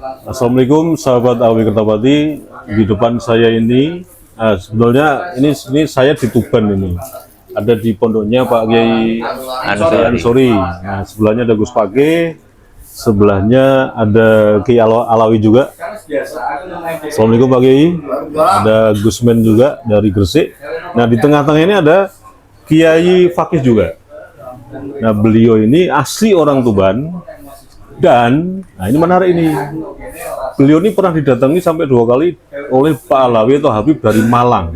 Assalamualaikum sahabat Awi Kertapati. Di depan saya ini, sebetulnya ini saya di Tuban ini. Ada di pondoknya Pak Kiai Ansori. Nah, sebelahnya ada Gus Pake, sebelahnya ada Kiai Alawi juga. Assalamualaikum Pak Kiai. Ada Gusmen juga dari Gresik. Nah, di tengah-tengah ini ada Kiai Fakih juga. Nah, beliau ini asli orang Tuban. Dan, nah ini menarik ini, beliau ini pernah didatangi sampai 2 kali oleh Pak Alawi atau Habib dari Malang.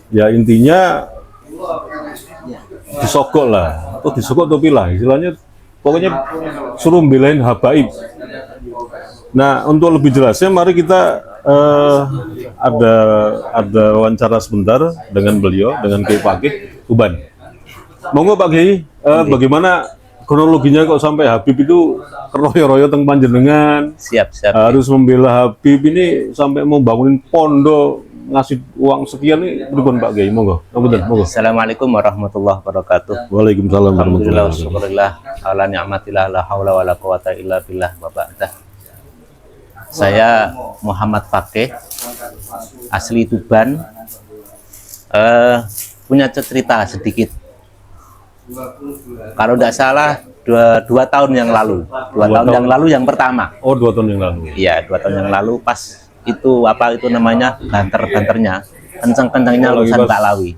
Ya intinya disogok lah, atau disogok topi lah, istilahnya pokoknya suruh belain habaib. Nah untuk lebih jelasnya mari kita ada wawancara sebentar dengan beliau, dengan Kiai Fakih Tuban. Monggo Pak Kiai, bagaimana kronologinya kok sampai Habib itu keroyo-royo teng panjenengan? Siap. Harus membela Habib ini sampai mau bangunin pondok, ngasih uang sekian nih, pripun Pak Kiai? Monggo. Monggo. Assalamualaikum warahmatullahi wabarakatuh. Waalaikumsalam Alhamdulillah, warahmatullahi wabarakatuh. syukurillah, ala ni'matillah, la haula wa la quwata illa billah, wa ba'dah. Saya Muhammad Fakih, asli Tuban. Punya cerita sedikit. Kalau tidak salah, dua tahun yang lalu. Dua tahun yang lalu yang pertama. Oh, 2 tahun yang lalu. Iya, 2 tahun yang lalu pas itu apa itu namanya banter-banternya, kencang-kencangnya urusan Pak Alawi.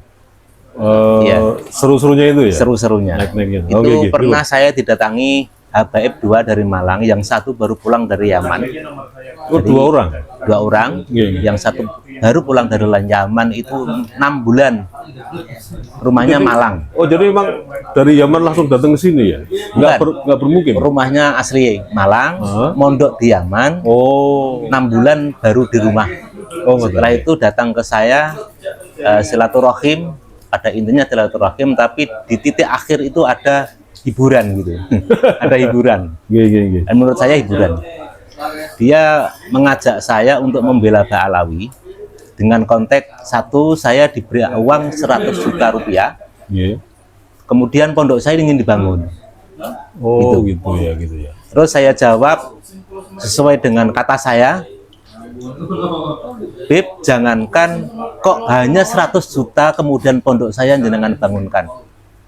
Iya. Seru-serunya itu ya? Seru-serunya. Naik-naiknya. Itu Oke. pernah saya didatangi Habaib 2 dari Malang, yang satu baru pulang dari Yaman. Oh, 2 orang? 2 orang, Iya. yang satu baru pulang dari Yaman itu 6 bulan. Rumahnya Malang. Oh, jadi memang dari Yaman langsung datang ke sini ya? Nggak bermukim? Rumahnya asli Malang, mondok di Yaman. Oh. 6 bulan baru di rumah. Oh, setelah itu datang ke saya, silaturahim. Pada intinya silaturahim, tapi di titik akhir itu ada hiburan gitu. Ada hiburan. Gini. Dan menurut saya hiburan. Dia mengajak saya untuk membela Pak Alawi dengan konteks satu, saya diberi uang 100 juta rupiah. Yeah. Kemudian pondok saya ingin dibangun. Oh, gitu ya. Terus saya jawab sesuai dengan kata saya, Beb, jangankan kok hanya 100 juta kemudian pondok saya jenengan bangunkan.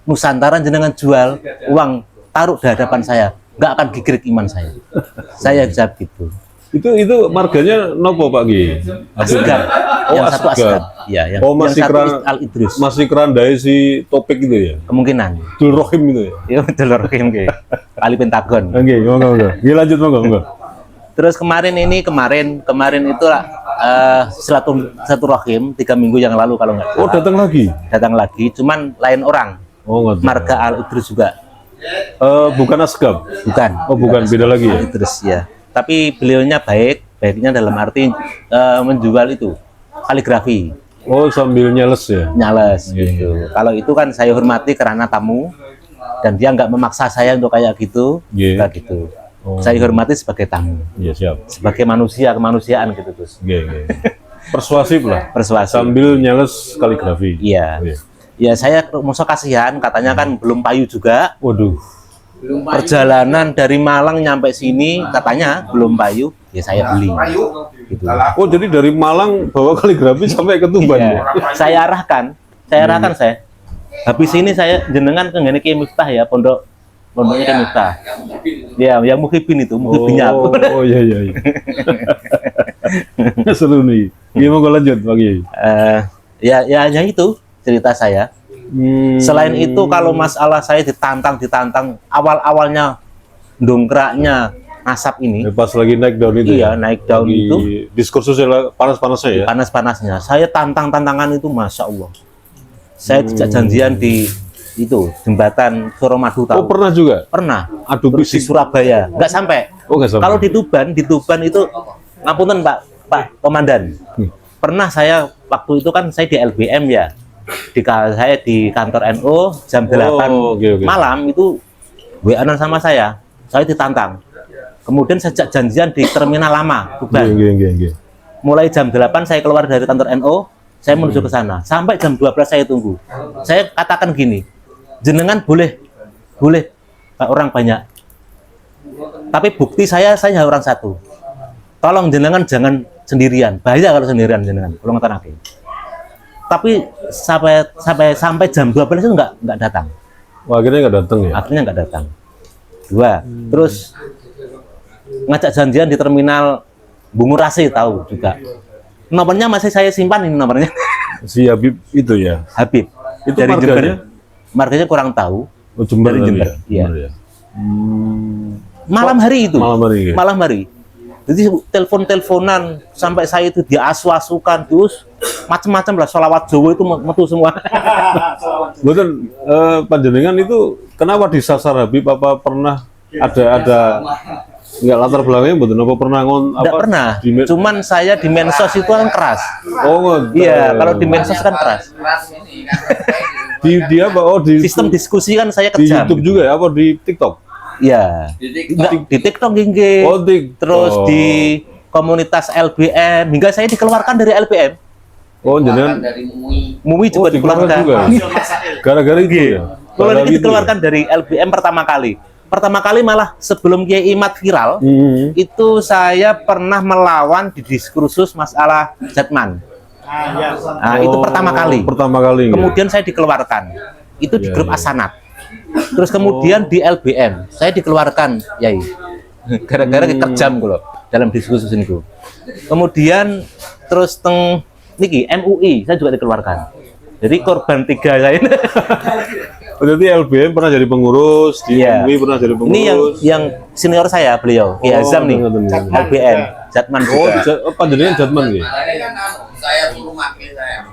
Nusantara jenengan jual, uang taruh di hadapan saya, nggak akan gigirik iman saya. Saya jawab gitu. Itu marganya nopo Pak Kiai? Asgab. Yang satu Asgab. Ya, yang masih satu Al Idrus. Masih kerandai si Topik itu ya? Kemungkinan. Dul Rohim itu ya? Iya, betul Rohim kayak kali Pentagon. Oke, monggo. Gila, lanjut monggo. Terus kemarin itu silaturahim 3 minggu yang lalu kalau nggak salah. Oh, datang lagi? Cuman lain orang. Oh, nggak. Marga Al Idrus juga. Bukan Asgab? Bukan. Oh, bukan, beda lagi ya? Al Idrus ya. Tapi beliaunya baiknya dalam arti menjual itu kaligrafi. Oh, sambil nyales ya? Nyales gitu. Kalau itu kan saya hormati karena tamu dan dia nggak memaksa saya untuk kayak gitu. Kayak gitu. Oh. Saya hormati sebagai tamu. Iya, siap. Sebagai manusia, kemanusiaan gitu terus. Persuasif lah. Persuasif. Sambil nyales kaligrafi. Iya. Ya saya musuh kasihan, katanya kan belum payu juga. Waduh. Perjalanan dari Malang nyampe sini katanya belum payu, ya saya beli. Gitu. Oh, jadi dari Malang bawa kaligrafi sampai ke Tuban ya? Saya arahkan saya. Habis ini saya jenengan ke ngene Ki Miftah ya, pondoknya Ki Miftah. Ya, yang Muhibin itu, Muhibinnya aku. Oh iya. Seru nih. Gimana lanjut Pak Kiai? Ya hanya itu cerita saya. Selain itu kalau masalah saya ditantang awal-awalnya dongkraknya nasab ini. Pas lagi naik daun itu. Iya, naik daun itu. Diskursusnya panas-panasnya ya. Panas-panasnya. Saya tantangan itu, masya Allah. Saya dijak janjian di itu jembatan Suramadu tahu. Oh, pernah juga? Pernah. Adu Terus di Surabaya. Nggak sampai. Oh, nggak sampai. Kalau di Tuban itu ngapunten Pak Komandan. Pernah saya waktu itu kan saya di LBM ya. Saya di kantor NU jam 8 malam itu WA-an sama saya ditantang. Kemudian sejak janjian di terminal lama Tuban. Mulai jam 8 saya keluar dari kantor NU, saya menuju ke sana. Sampai jam 12 saya tunggu. Saya katakan gini, jenengan boleh orang banyak. Tapi bukti saya orang satu. tolong jenengan jangan sendirian, bahaya kalau sendirian jenengan, kalau ngetanake. Tapi sampai jam 12 itu nggak datang. Wah, akhirnya nggak datang ya? Akhirnya nggak datang. Dua, terus ngajak janjian di terminal Bungurasi, tahu juga. Nomornya masih saya simpan ini nomornya. Si Habib itu ya? Habib. Itu dari marganya? Jember. Marganya kurang tahu. Oh, Jember Dari Jember. ya? Iya. Jember ya? Malam hari itu. Malam hari ya? Malam hari. Jadi telepon-teleponan sampai saya itu diasu-asukan terus macam-macam lah, sholawat Jawa itu metu semua. Betul, panjenengan itu kenapa disasar Habib? Apa pernah ada nggak latar belakangnya? Betul, apa pernah Nggak pernah. Cuman saya di medsos itu kan keras. Oh, nggak. Iya, kalau di medsos kan keras. Di apa? Oh, di Sistem diskusi kan saya di kejam. YouTube juga ya? Apa di TikTok? Iya. Di TikTok nggih. Oh, TikTok. Terus di komunitas LBM, hingga saya dikeluarkan dari LBM. Oh, jenengan dari MUI. MUI juga dikeluarkan dikeluarkan. juga. Gara-gara itu ya? Kalau Gara-gara ini itu dikeluarkan dari LBM pertama kali. Pertama kali malah sebelum Kiai Imat viral, ya? itu saya pernah melawan di diskursus masalah Jatman. Nah, itu pertama kali. Pertama kali. Kemudian saya dikeluarkan. Itu di Iya, grup iya. Asanat. Terus kemudian di LBM, saya dikeluarkan, Yai. Gara-gara kejam loh dalam diskusi itu. Kemudian terus niki MUI, saya juga dikeluarkan. Jadi korban 3 saya ini. Berarti LBM pernah jadi pengurus, di Iya. MUI pernah jadi pengurus. Ini yang senior saya, beliau Ki Azam nih. bener. LBM, Jatman Oh, juga. panjenengan Jatman ya? Saya suruh makin saya.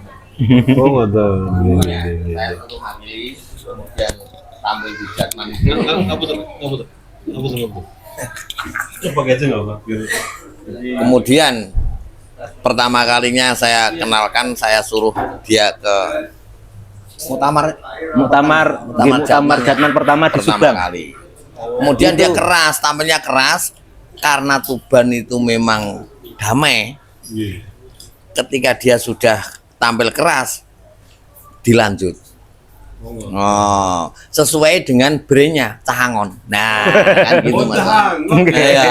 Oh, nggak tahu. Saya suruh makin, kemudian tampil di Jatman itu. Coba aja nggak apa? Kemudian pertama kalinya saya kenalkan, saya suruh dia ke Muktamar Jatman pertama di Subang. kali. Kemudian dia keras, tampilnya keras karena Tuban itu memang damai. Iya. Ketika dia sudah tampil keras, dilanjut. Oh, sesuai dengan brandnya Cahangon. Nah, kan gitu mas. Iya.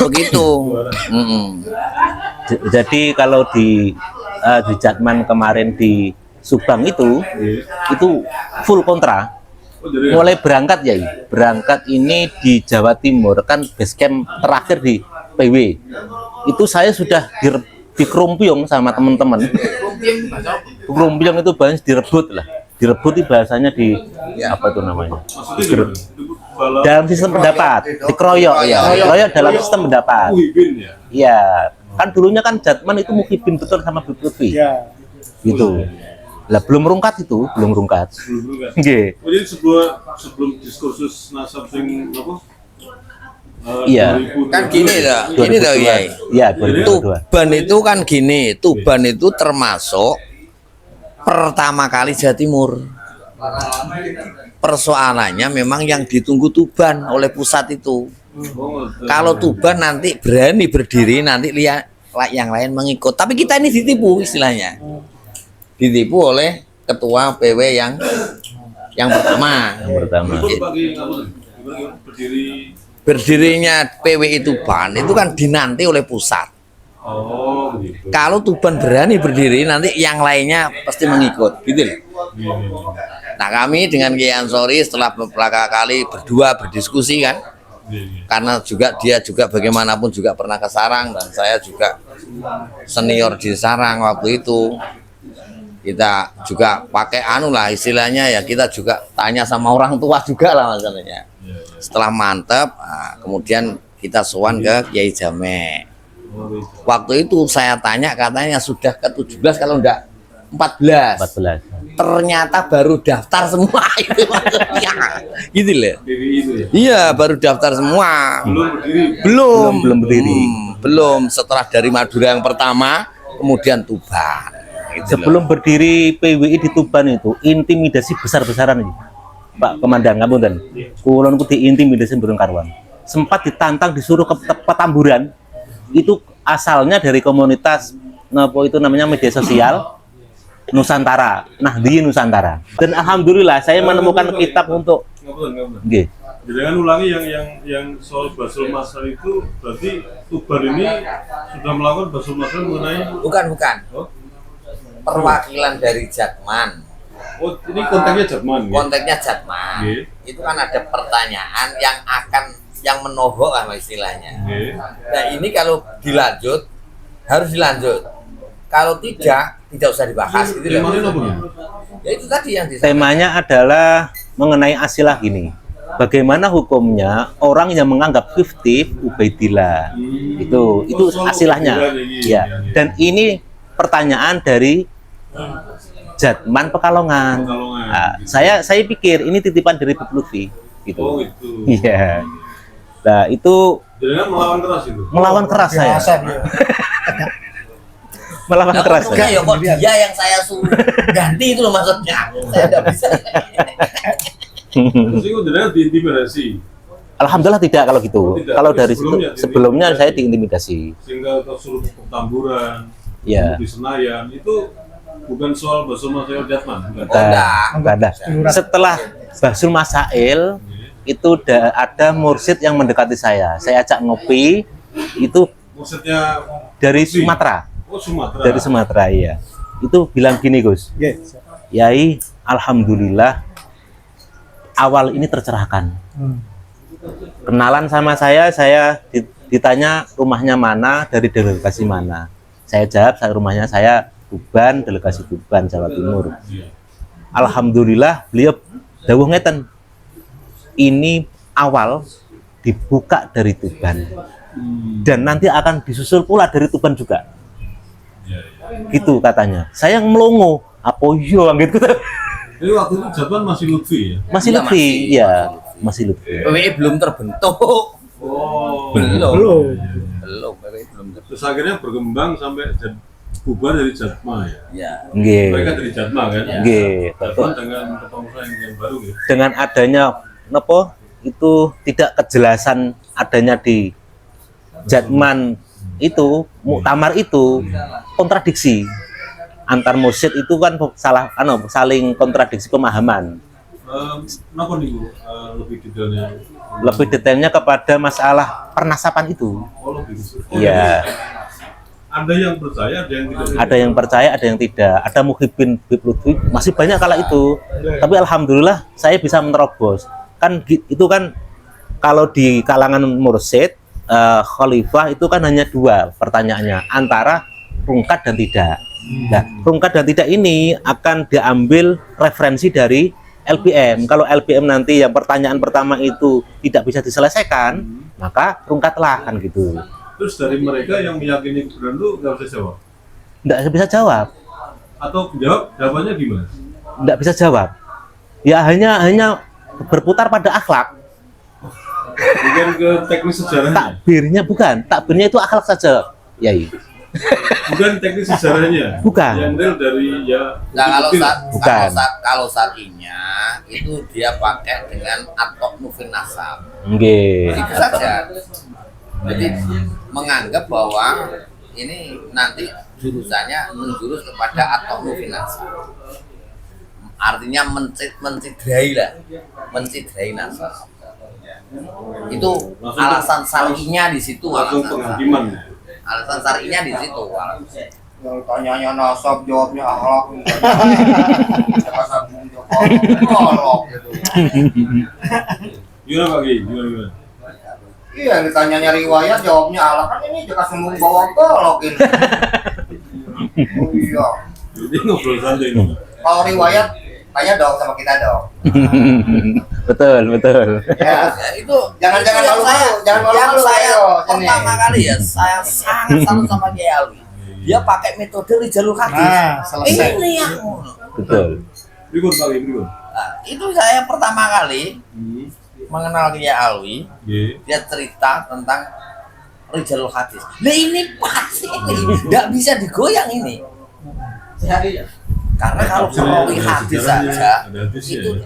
Begitu. Jadi kalau di Jatman kemarin di Subang itu full kontra. Mulai berangkat ya, berangkat ini di Jawa Timur kan base camp terakhir di PW. Itu saya sudah di Kerumpiung sama teman-teman. Kerumpiung itu banyak direbut lah. Direbut itu bahasanya di apa itu namanya? Dalam sistem pendapat, dikeroyok ya. Dikeroyok dalam sistem pendapat. Iya. Kan dulunya kan Jatman itu Muhibin betul sama Bibi. Gitu. Lah belum rungkat itu, belum rungkat. Nggih. Jadi sebelum diskursus nasab sing apa? Iya. Kan gini dah, ini dah ya. Iya, 2022. Tuban itu kan gini, Tuban itu termasuk pertama kali Jawa Timur. Persoalannya memang yang ditunggu Tuban oleh pusat itu. Kalau Tuban nanti berani berdiri, nanti lihat yang lain mengikut. Tapi kita ini ditipu istilahnya. Ditipu oleh ketua PW yang pertama. Yang pertama. Berdirinya PW Tuban itu kan dinanti oleh pusat. Oh, gitu. Kalau Tuban berani berdiri, nanti yang lainnya pasti mengikut, gitu loh. Nah, kami dengan Kiai Ansori setelah beberapa kali berdua berdiskusi kan, karena juga dia juga bagaimanapun juga pernah ke Sarang dan saya juga senior di Sarang waktu itu. Kita juga pakai anu lah istilahnya ya, kita juga tanya sama orang tua juga lah masalahnya. Setelah mantep, nah, kemudian kita sowan ke Kiai Jamek. Waktu itu saya tanya katanya sudah ke-17 kalau enggak 14. 14. Ternyata baru daftar semua itu maksudnya. Gitu loh. Iya, baru daftar semua. Belum berdiri. Belum, setelah dari Madura yang pertama, kemudian Tuban. Gitu Sebelum berdiri PWI di Tuban itu intimidasi besar-besaran ini. Pak Komandan, ngapunten. Kulon ku diintimidasi burung karuan. Sempat ditantang disuruh ke Petamburan. Itu asalnya dari komunitas apa itu namanya media sosial Nusantara. Nah, di Nusantara. Dan alhamdulillah saya menemukan kitab untuk Ngapunten. Nggih. Jangan ulangi yang soal Basul Masal itu berarti Tuban ini sudah melakukan Basul Masal mengenai Bukan. oh, Perwakilan dari Jatman. oh ini konteksnya Jatman ya? Konteksnya Jatman. Nggih. Itu kan ada pertanyaan yang menohok lah istilahnya. Nggih. Nah ini kalau dilanjut harus dilanjut. Kalau tidak usah dibahas gitu loh. Temanya apa nih? Ya itu tadi yang disampaikan. Temanya adalah mengenai asilah gini. Bagaimana hukumnya orang yang menganggap fiktif Ubaidillah. Itu soal asilahnya. Ubaidillah ini. Ya. Dan ini pertanyaan dari Jatman Pekalongan. Nah, saya pikir ini titipan dari Bib Lutfi gitu. Oh itu. Iya. Nah, itu Jangan melawan keras itu. melawan keras saya. Melawan Nah, keras untungnya saya. ya kok dia yang saya suruh ganti itu loh maksudnya. Saya nggak bisa. Terus itu jangan diintimidasi Alhamdulillah tidak kalau gitu. Oh, tidak. Kalau dari Sebelumnya situ sebelumnya saya diintimidasi. sehingga tersuruh ke Petamburan, Ya. di Senayan itu bukan soal Basul Masal Jatman. Bukan. Enggak ada. Setelah Basul Masail itu ada mursyid yang mendekati saya. Saya ajak ngopi, itu Maksudnya dari Lutfi? Sumatera. Oh Sumatera. Dari Sumatera, iya. Itu bilang gini, Gus. Yai, alhamdulillah awal ini tercerahkan. Kenalan sama saya ditanya rumahnya mana, dari delegasi mana. Saya jawab, rumahnya saya Tuban, delegasi Tuban, Jawa Timur. Iya. Alhamdulillah beliau dawuh ngeten. Ini awal dibuka dari Tuban. Dan nanti akan disusul pula dari Tuban juga. Iya, iya. Gitu katanya. Saya melongo, apa yo gitu. Jadi waktu itu Jatman masih Lutfi ya? Masih Iya, Lutfi, masih. ya, masih Lutfi. PWI belum terbentuk. Oh. Belum PWI belum terbentuk. Terus akhirnya berkembang sampai bubar dari Jatma ya? Ya. Nggih. Mereka dari Jatma kan? Nggih, Jatma dengan kepengurusan yang baru ya? dengan adanya napa itu tidak kejelasan adanya di Jatman itu muktamar itu kontradiksi antar mursyid itu kan saling kontradiksi pemahaman. Kenapa nih Bu? Lebih detailnya? Lebih detailnya kepada masalah pernasapan itu. Oh lebih detail. Iya. Ada yang percaya, ada yang tidak. Ada yang percaya, ada yang tidak. Ada muhibbin Bib Lutfi, masih banyak kala itu. Tapi alhamdulillah saya bisa menerobos. Kan itu kan kalau di kalangan mursyid khalifah itu kan hanya dua pertanyaannya, antara rungkat dan tidak. Nah, rungkat dan tidak ini akan diambil referensi dari LPM. Kalau LPM nanti yang pertanyaan pertama itu tidak bisa diselesaikan, maka rungkatlah kan gitu. Terus dari mereka yang meyakini kebenaran itu nggak bisa jawab? Nggak bisa jawab. Atau jawabannya gimana? Nggak bisa jawab. Ya hanya berputar pada akhlak. Bukan ke teknis sejarahnya? Takbirnya itu akhlak saja, Yai. Bukan teknis sejarahnya? Bukan. Yang real dari ya... Nah, Bukan. kalau sakinya itu dia pakai dengan atok nufin nasab. Nggih. Itu saja. Jadi menganggap bahwa ini nanti jurusannya menjurus kepada atok nufin nasab. Artinya mencidrai nasab. Itu Langsung alasan syar'inya di situ. Langsung penghakiman. Alasan syar'inya di situ. Yang tanyanya nasab, jawabnya akhlak. Akhlak gitu. Gimana Pak Ki? Gimana? Iya, ditanyanya riwayat, jawabnya akhlak. Kan ini jika sembung bawa golok ini. Oh iya. Jadi ngobrol santai nih. Kalau riwayat, tanya dong sama kita dong. Betul. Ya, Itu Jangan yang malu-malu, jangan malu-malu, saya ayo, sini. pertama kali ya saya sangat salut sama Kiai Alwi. Dia pakai metode rijalul hadis. Nah, selesai. Ini yang Betul. Berikut Pak Ki, berikut. Nah, itu saya pertama kali mengenal Kiai Alwi. Iya. Dia cerita tentang rijalul hadis. Nah ini pasti ini nggak bisa digoyang ini. Karena kalau perawi hadis saja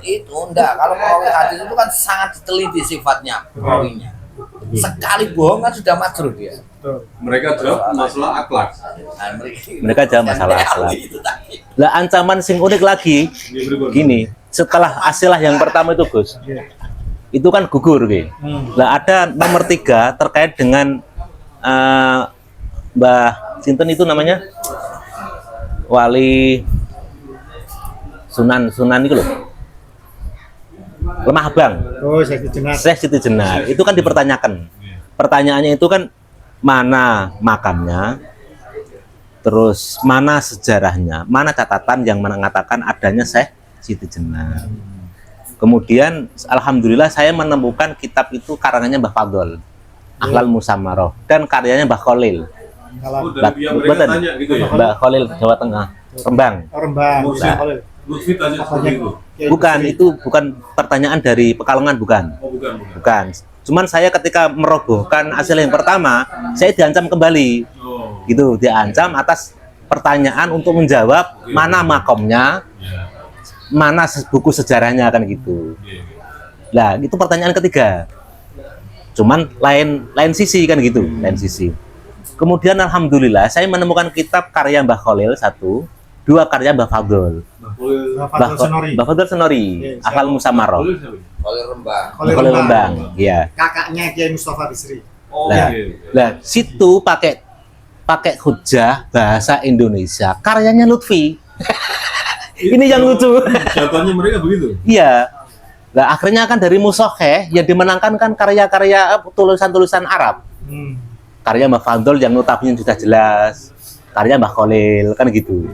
itu enggak. Kalau perawi hadis itu kan sangat diteliti sifatnya perawinya. Sekali bohong kan sudah majruh dia. Mereka jawab masalah akhlak. Nah, Mereka jawab masalah akhlak. Itu tadi. Lah ancaman sing unik lagi Ini berikut. gini, setelah asilah yang pertama itu Gus, itu kan gugur gitu. Nah ada nomor 3 terkait dengan Mbah Sinten itu namanya wali Sunan itu loh, Lemah Abang. Oh, Syekh Jenar. Syekh Siti Jenar itu kan dipertanyakan. Pertanyaannya itu kan mana makamnya, terus mana sejarahnya, mana catatan yang mengatakan adanya Syekh Siti Jenar. Kemudian alhamdulillah saya menemukan kitab itu karangannya Mbah Fadl, Akhlal Musamarah, dan karyanya Mbah Khalil. Mbah gitu ya? Mbah Khalil Jawa Tengah, Rembang. Rembang. Nah, Lutfi tanya seperti itu. Bukan, itu bukan pertanyaan dari Pekalongan, bukan. Oh, bukan. Bukan. Cuman saya ketika merobohkan hasil yang pertama, saya diancam kembali. Oh. Gitu, diancam atas pertanyaan untuk menjawab mana makomnya, mana buku sejarahnya kan gitu. Nah, itu pertanyaan ketiga. Cuman lain sisi kan gitu, lain sisi. Kemudian alhamdulillah saya menemukan kitab karya Mbah Khalil 1, 2 karya Mbah Fadl. Mbah Fadl Senori, Akhlal Musamarah. Oleh Rembang. Khalil Rembang, iya. Kakaknya Kiai Mustafa Bisri. Nah, situ pakai hujah bahasa Indonesia, karyanya Lutfi. Ini yang lucu. Jatuhnya mereka begitu. Iya. Nah, akhirnya kan dari Musokheh yang dimenangkan kan karya-karya tulisan-tulisan Arab. Karya Mbah Fadl yang notabene sudah jelas, karya Mbah Khalil kan gitu.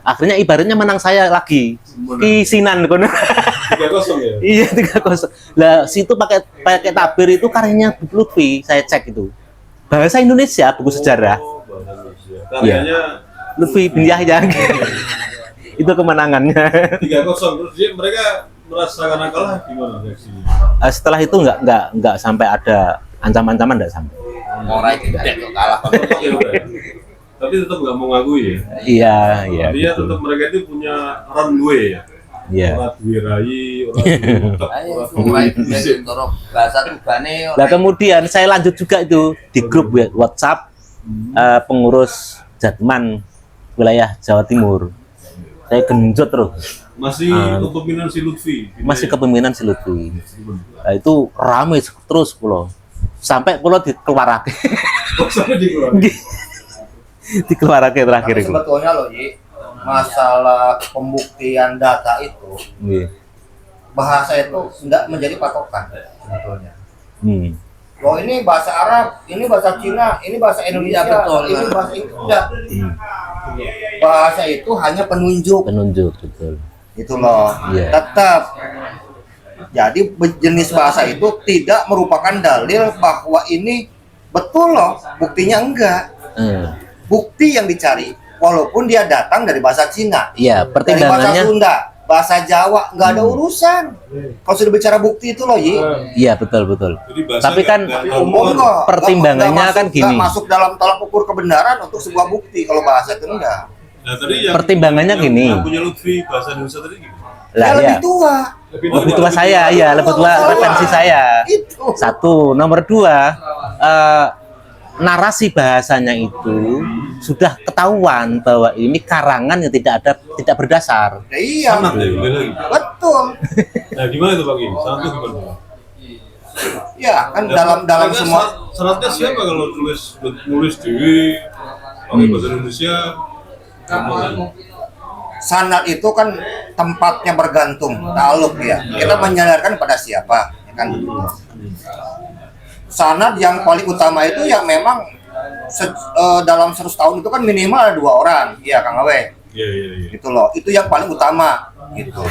Akhirnya ibaratnya menang saya lagi. Kisinan kono. 3-0 ya. Iya 3-0. Lah situ pakai tabir itu karyanya Lutfi, saya cek itu. Bahasa Indonesia, buku sejarah. Oh, bahasa Indonesia. Karyanya Lutfi bin Yahya. Itu kemenangannya. 3-0. Terus mereka merasakan kalah gimana reaksinya? Setelah itu nggak sampai ada ancaman-ancaman, nggak sampai. Morai gede kok kalah. Tapi tetap nggak mau ngakui ya. Iya, iya. Dia tetap mereka itu punya runway ya. Iya. Orang dirai, Ayo, morai gede toro bahasa tubane. Nah kemudian saya lanjut juga itu di grup WhatsApp pengurus Jatman wilayah Jawa Timur. Saya genjot terus. masih kepemimpinan si Lutfi. Masih kepemimpinan si Lutfi. Nah, itu ramai terus pulau. Sampai pulau dikeluarake. Sampai di luar. Dikeluarake terakhir Tapi itu. sebetulnya loh, Ji, masalah pembuktian data itu, Iya. bahasa itu tidak menjadi patokan sebetulnya. Hmm. Ini bahasa Arab, ini bahasa Cina, ini bahasa Indonesia, Iya, betul. ini bahasa itu enggak. Bahasa itu hanya penunjuk. Penunjuk betul. Itu loh. Iya. Tetap. Jadi jenis bahasa itu tidak merupakan dalil bahwa ini betul loh, buktinya enggak. Bukti yang dicari, walaupun dia datang dari bahasa Cina, Iya, dari bahasa pertimbangannya. Sunda, bahasa Jawa, nggak ada urusan. Kalau sudah bicara bukti itu loh, Yi. Iya betul betul. Jadi bahasa Tapi kan nggak Umum kok. pertimbangannya Nggak kan masuk- gini. nggak masuk dalam tolak ukur kebenaran untuk sebuah bukti. Kalau bahasa itu enggak. Nah, tadi yang Pertimbangannya yang- gini. Yang punya Lutfi bahasa Indonesia tadi gimana? Lah Dia ya. lebih tua. Lebih tua saya, iya lebih tua referensi saya. Itu. Satu, nomor dua, narasi bahasanya itu sudah ketahuan bahwa ini karangan yang tidak berdasar. Ya, iya. Sanat ya, beda lagi. Betul. Nah, gimana itu Pak Ki? Sanat itu gimana? Ya, kan Ya, dalam mereka semua sanatnya siapa kalau nulis dewi pakai bahasa Indonesia? sanad itu kan tempatnya bergantung, ta'alluq ya. Kita menyandarkan pada siapa, ya kan begitu. Sanad yang paling utama itu yang memang dalam 100 tahun itu kan minimal ada 2 orang, ya Kang Awe. Iya, iya, iya. Gitu loh. Itu yang paling utama, gitu.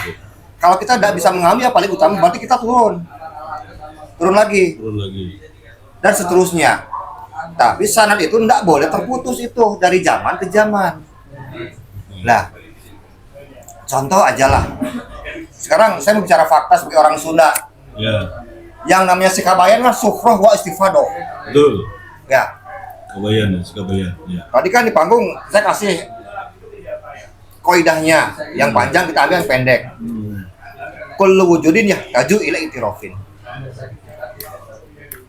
Kalau kita tidak bisa mengambil yang paling utama, berarti kita turun lagi, Turun lagi. dan seterusnya. Tapi sanad itu tidak boleh terputus itu dari zaman ke zaman. Nah, contoh aja lah. Sekarang saya mau bicara fakta sebagai orang Sunda. Ya, Yang namanya sikabayan kan sukroh wa istifadoh. betul. Ya, Kabayan ya, Sekabayan. Ya. tadi kan di panggung saya kasih koidahnya. Yang panjang kita ambil yang pendek. Kullu wujudin ya taju ila itirofin.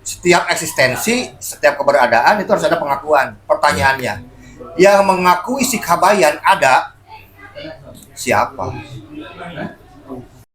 Setiap eksistensi, setiap keberadaan itu harus ada pengakuan. Pertanyaannya, yang mengakui sikabayan ada siapa?